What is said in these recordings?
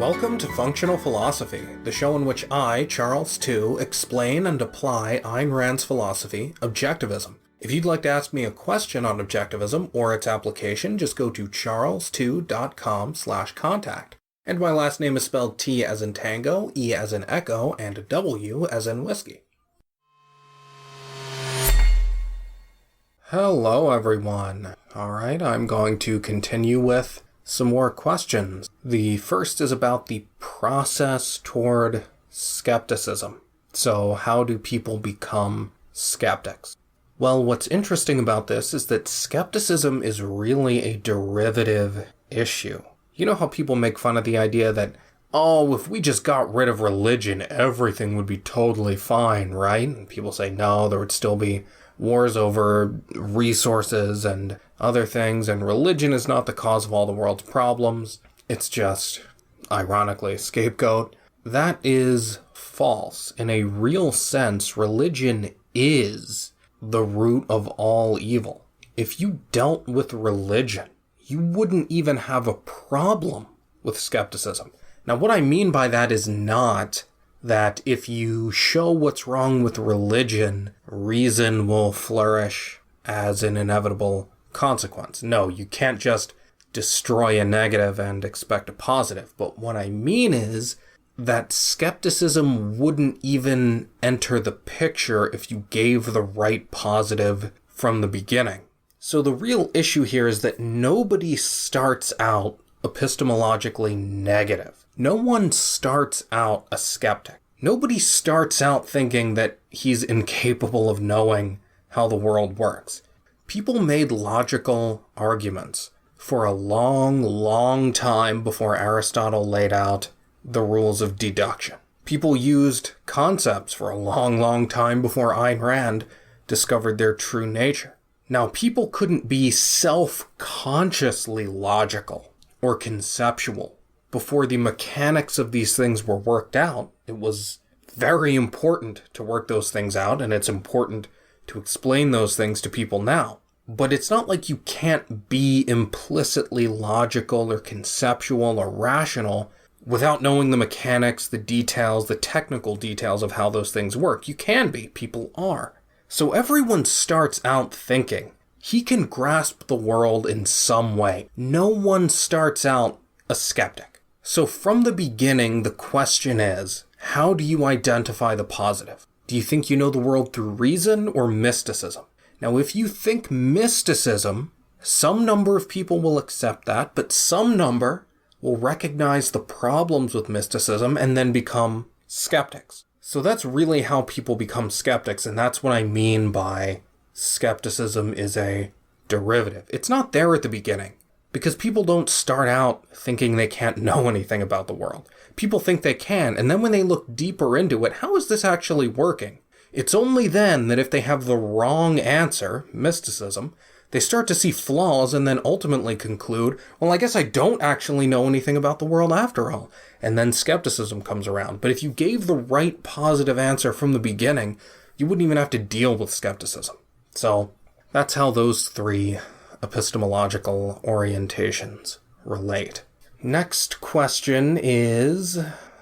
Welcome to Functional Philosophy, the show in which I, Charles Tew, explain and apply Ayn Rand's philosophy, Objectivism. If you'd like to ask me a question on Objectivism or its application, just go to charlestew.com/contact. And my last name is spelled T as in tango, E as in echo, and W as in whiskey. Hello everyone. Alright, I'm going to continue with some more questions. The first is about the process toward skepticism. So how do people become skeptics? Well, what's interesting about this is that skepticism is really a derivative issue. You know how people make fun of the idea that, oh, if we just got rid of religion, everything would be totally fine, right? And people say, no, there would still be wars over resources and other things, and religion is not the cause of all the world's problems. It's just, ironically, a scapegoat. That is false. In a real sense, religion is the root of all evil. If you dealt with religion, you wouldn't even have a problem with skepticism. Now, what I mean by that is not that if you show what's wrong with religion, reason will flourish as an inevitable consequence. No, you can't just destroy a negative and expect a positive. But what I mean is that skepticism wouldn't even enter the picture if you gave the right positive from the beginning. So the real issue here is that nobody starts out epistemologically negative. No one starts out a skeptic. Nobody starts out thinking that he's incapable of knowing how the world works. People made logical arguments for a long time before Aristotle laid out the rules of deduction. People used concepts for a long time before Ayn Rand discovered their true nature. Now, people couldn't be self-consciously logical or conceptual before the mechanics of these things were worked out. It was very important to work those things out, and it's important to explain those things to people now. But it's not like you can't be implicitly logical or conceptual or rational without knowing the mechanics, the details, the technical details of how those things work. You can be. People are. So everyone starts out thinking he can grasp the world in some way. No one starts out a skeptic. So from the beginning, the question is, how do you identify the positive? Do you think you know the world through reason or mysticism? Now, if you think mysticism, some number of people will accept that, but some number will recognize the problems with mysticism and then become skeptics. So that's really how people become skeptics, and that's what I mean by skepticism is a derivative. It's not there at the beginning, because people don't start out thinking they can't know anything about the world. People think they can, and then when they look deeper into it, how is this actually working? It's only then that if they have the wrong answer, mysticism, they start to see flaws and then ultimately conclude, well, I guess I don't actually know anything about the world after all. And then skepticism comes around. But if you gave the right positive answer from the beginning, you wouldn't even have to deal with skepticism. So that's how those three epistemological orientations relate. Next question is,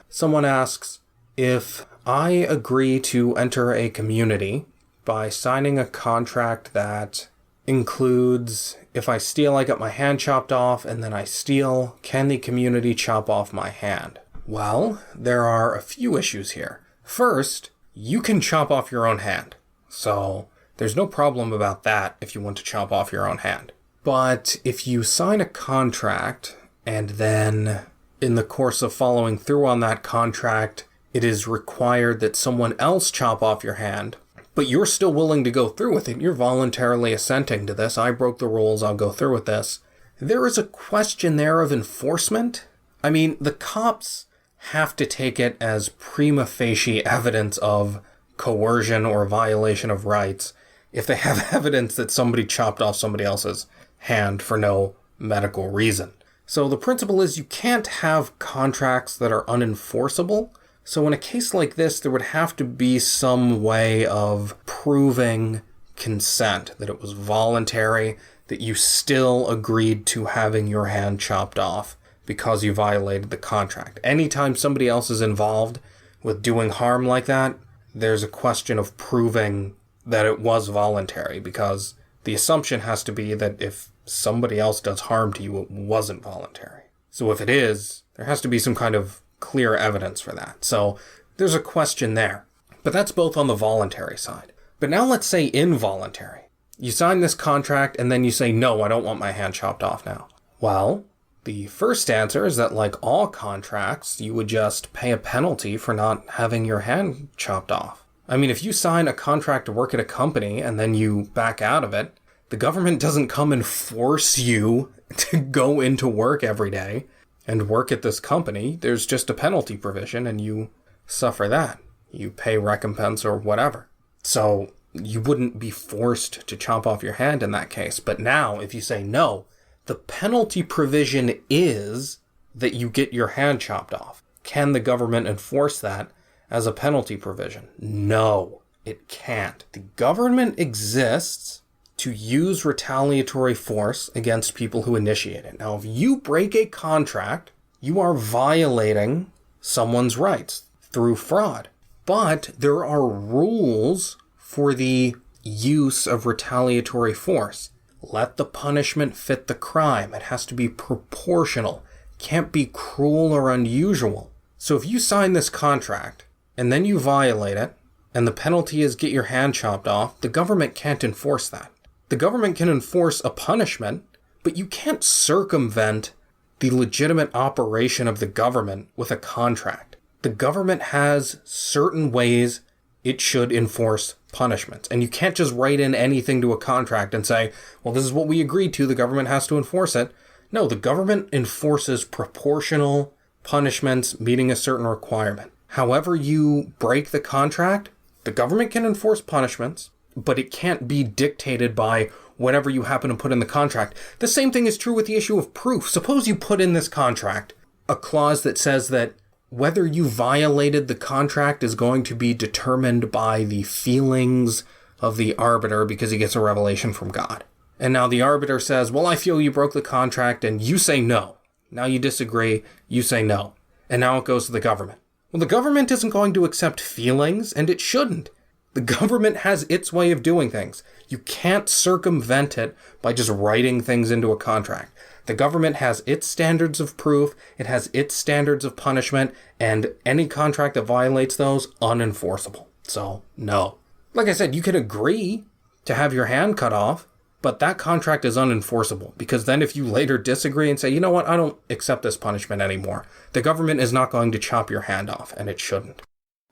someone asks, if I agree to enter a community by signing a contract that includes, if I steal, I get my hand chopped off, and then I steal, can the community chop off my hand? Well, there are a few issues here. First, you can chop off your own hand. So there's no problem about that if you want to chop off your own hand. But if you sign a contract and then in the course of following through on that contract, it is required that someone else chop off your hand, but you're still willing to go through with it, you're voluntarily assenting to this, I broke the rules, I'll go through with this. There is a question there of enforcement. I mean, the cops have to take it as prima facie evidence of coercion or violation of rights if they have evidence that somebody chopped off somebody else's hand for no medical reason. So the principle is you can't have contracts that are unenforceable. So in a case like this, there would have to be some way of proving consent, that it was voluntary, that you still agreed to having your hand chopped off. because you violated the contract. Anytime somebody else is involved with doing harm like that, there's a question of proving that it was voluntary, because the assumption has to be that if somebody else does harm to you, it wasn't voluntary. So if it is, there has to be some kind of clear evidence for that. So there's a question there. But that's both on the voluntary side. But now let's say involuntary. You sign this contract and then you say, no, I don't want my hand chopped off now. Well, the first answer is that, like all contracts, you would just pay a penalty for not having your hand chopped off. I mean, if you sign a contract to work at a company and then you back out of it, the government doesn't come and force you to go into work every day and work at this company. There's just a penalty provision and you suffer that. You pay recompense or whatever. So you wouldn't be forced to chop off your hand in that case. But now, if you say no, the penalty provision is that you get your hand chopped off. Can the government enforce that as a penalty provision? No, it can't. The government exists to use retaliatory force against people who initiate it. Now, if you break a contract, you are violating someone's rights through fraud. But there are rules for the use of retaliatory force. Let the punishment fit the crime. It has to be proportional. Can't be cruel or unusual. So if you sign this contract and then you violate it, and the penalty is get your hand chopped off, the government can't enforce that. The government can enforce a punishment, but you can't circumvent the legitimate operation of the government with a contract. The government has certain ways it should enforce punishments. And you can't just write in anything to a contract and say, well, this is what we agreed to, the government has to enforce it. No, the government enforces proportional punishments meeting a certain requirement. However you break the contract, the government can enforce punishments, but it can't be dictated by whatever you happen to put in the contract. The same thing is true with the issue of proof. Suppose you put in this contract a clause that says that whether you violated the contract is going to be determined by the feelings of the arbiter because he gets a revelation from God. And now the arbiter says, well, I feel you broke the contract, and you say no. Now you disagree, you say no. And now it goes to the government. Well, the government isn't going to accept feelings, and it shouldn't. The government has its way of doing things. You can't circumvent it by just writing things into a contract. The government has its standards of proof, it has its standards of punishment, and any contract that violates those, unenforceable. So, no. Like I said, you could agree to have your hand cut off, but that contract is unenforceable, because then if you later disagree and say, you know what, I don't accept this punishment anymore, the government is not going to chop your hand off, and it shouldn't.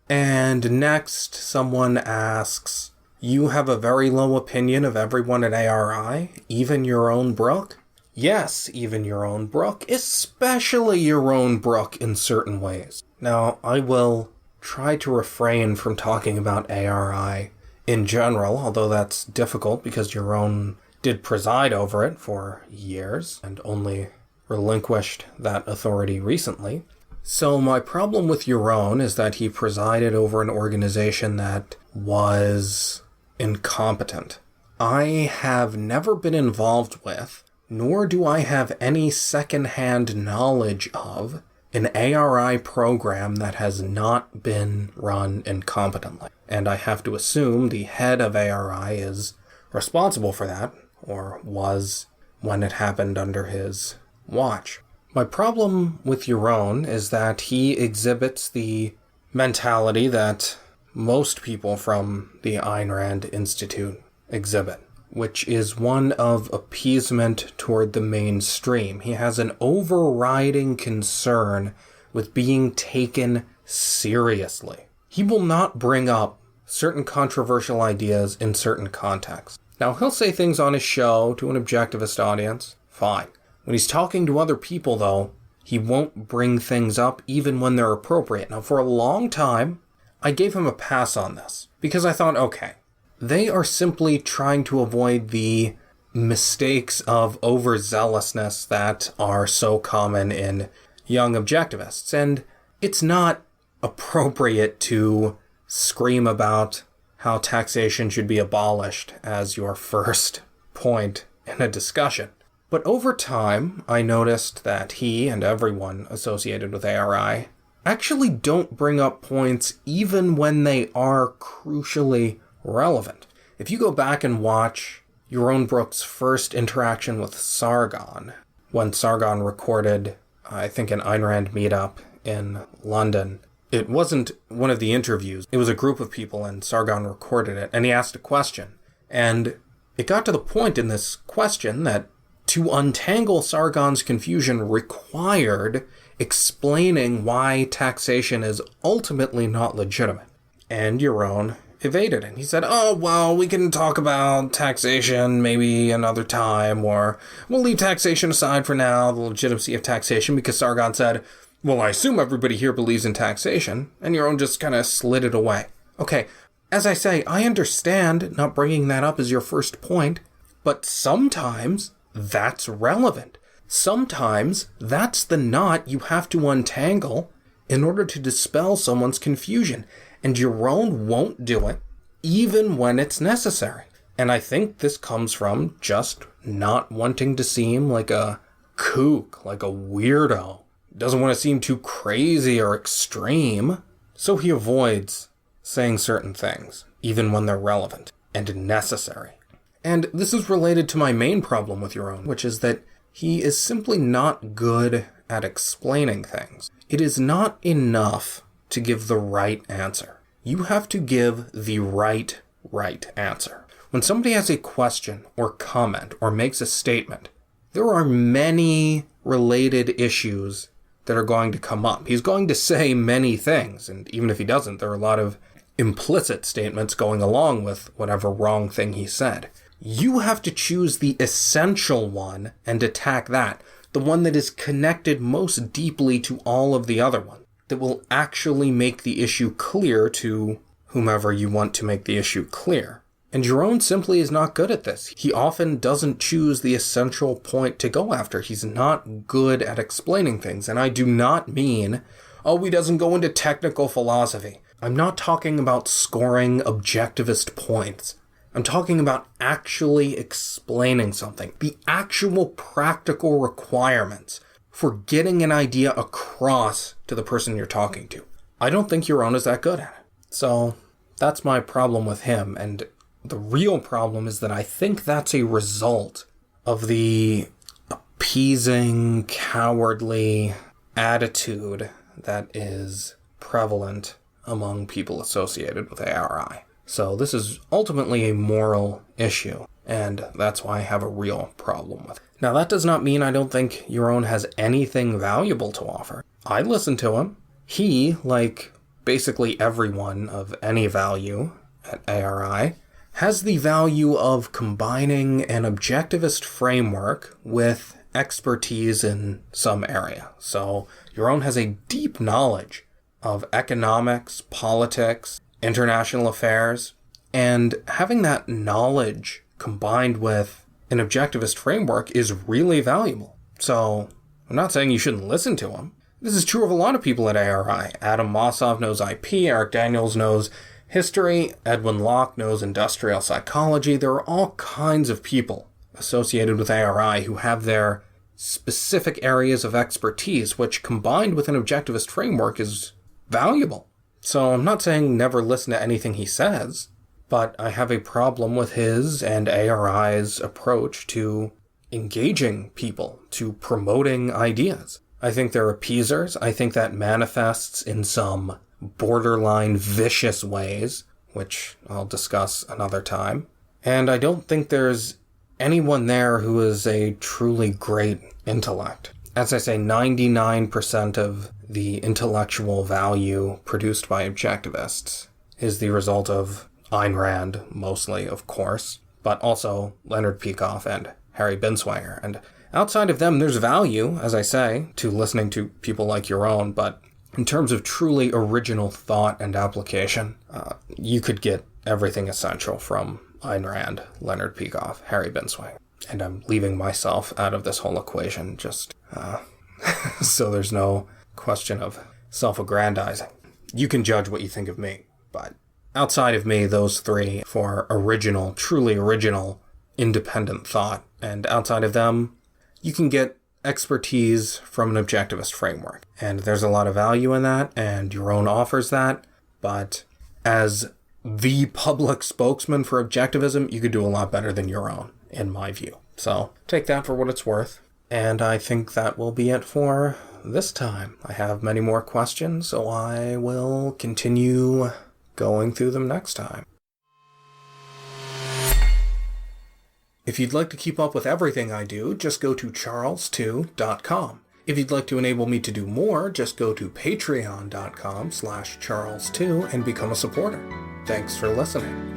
And next, someone asks, you have a very low opinion of everyone at ARI, even Yaron Brook? Yes, even Yaron Brook, especially Yaron Brook in certain ways. Now, I will try to refrain from talking about ARI in general, although that's difficult because Yaron did preside over it for years and only relinquished that authority recently. So my problem with Yaron is that he presided over an organization that was incompetent. I have never been involved with, nor do I have any second-hand knowledge of, an ARI program that has not been run incompetently. And I have to assume the head of ARI is responsible for that, or was when it happened under his watch. My problem with Yaron is that he exhibits the mentality that most people from the Ayn Rand Institute exhibit, which is one of appeasement toward the mainstream. He has an overriding concern with being taken seriously. He will not bring up certain controversial ideas in certain contexts. Now, he'll say things on his show to an objectivist audience, fine. When he's talking to other people, though, he won't bring things up even when they're appropriate. Now, for a long time, I gave him a pass on this, because I thought, okay, they are simply trying to avoid the mistakes of overzealousness that are so common in young objectivists. And it's not appropriate to scream about how taxation should be abolished as your first point in a discussion. But over time, I noticed that he and everyone associated with ARI actually don't bring up points even when they are crucially relevant. If you go back and watch Yaron Brook's first interaction with Sargon, when Sargon recorded, I think, an Ayn Rand meetup in London, it wasn't one of the interviews. It was a group of people, and Sargon recorded it, and he asked a question. And it got to the point in this question that to untangle Sargon's confusion required explaining why taxation is ultimately not legitimate. And Yaron evaded it. He said, oh, well, we can talk about taxation maybe another time, or we'll leave taxation aside for now, the legitimacy of taxation, because Sargon said, well, I assume everybody here believes in taxation, and Yaron just kind of slid it away. Okay, as I say, I understand not bringing that up as your first point, but sometimes that's relevant. Sometimes that's the knot you have to untangle in order to dispel someone's confusion, and Yaron won't do it even when it's necessary. And I think this comes from just not wanting to seem like a kook, like a weirdo. Doesn't want to seem too crazy or extreme, so he avoids saying certain things, even when they're relevant and necessary. And this is related to my main problem with Yaron, which is that he is simply not good at explaining things. It is not enough to give the right answer. You have to give the right answer. When somebody has a question or comment or makes a statement, there are many related issues that are going to come up. He's going to say many things, and even if he doesn't, there are a lot of implicit statements going along with whatever wrong thing he said. You have to choose the essential one and attack that, the one that is connected most deeply to all of the other ones, that will actually make the issue clear to whomever you want to make the issue clear. And Yaron simply is not good at this. He often doesn't choose the essential point to go after. He's not good at explaining things. And I do not mean, oh, he doesn't go into technical philosophy. I'm not talking about scoring objectivist points. I'm talking about actually explaining something. The actual practical requirements for getting an idea across to the person you're talking to. I don't think Yaron is that good at it. So that's my problem with him. And the real problem is that I think that's a result of the appeasing, cowardly attitude that is prevalent among people associated with ARI. So this is ultimately a moral issue, and that's why I have a real problem with it. Now, that does not mean I don't think Yaron has anything valuable to offer. I listen to him. He, like basically everyone of any value at ARI, has the value of combining an objectivist framework with expertise in some area. So Yaron has a deep knowledge of economics, politics, international affairs, and having that knowledge combined with an objectivist framework is really valuable. So I'm not saying you shouldn't listen to him. This is true of a lot of people at ARI. Adam Mossoff knows IP, Eric Daniels knows history, Edwin Locke knows industrial psychology. There are all kinds of people associated with ARI who have their specific areas of expertise, which combined with an objectivist framework is valuable. So I'm not saying never listen to anything he says, but I have a problem with his and ARI's approach to engaging people, to promoting ideas. I think they're appeasers. I think that manifests in some borderline vicious ways, which I'll discuss another time. And I don't think there's anyone there who is a truly great intellect. As I say, 99% of the intellectual value produced by objectivists is the result of Ayn Rand, mostly, of course, but also Leonard Peikoff and Harry Binswanger. And outside of them, there's value, as I say, to listening to people like Yaron, but in terms of truly original thought and application, you could get everything essential from Ayn Rand, Leonard Peikoff, Harry Binswanger. And I'm leaving myself out of this whole equation, just so there's no question of self-aggrandizing. You can judge what you think of me, but outside of me, those three for original, truly original, independent thought. And outside of them, you can get expertise from an objectivist framework. And there's a lot of value in that, and Yaron offers that. But as the public spokesman for objectivism, you could do a lot better than Yaron, in my view. So take that for what it's worth. And I think that will be it for this time. I have many more questions, so I will continue going through them next time. If you'd like to keep up with everything I do, just go to charlestew.com. If you'd like to enable me to do more, just go to patreon.com/charlestew and become a supporter. Thanks for listening.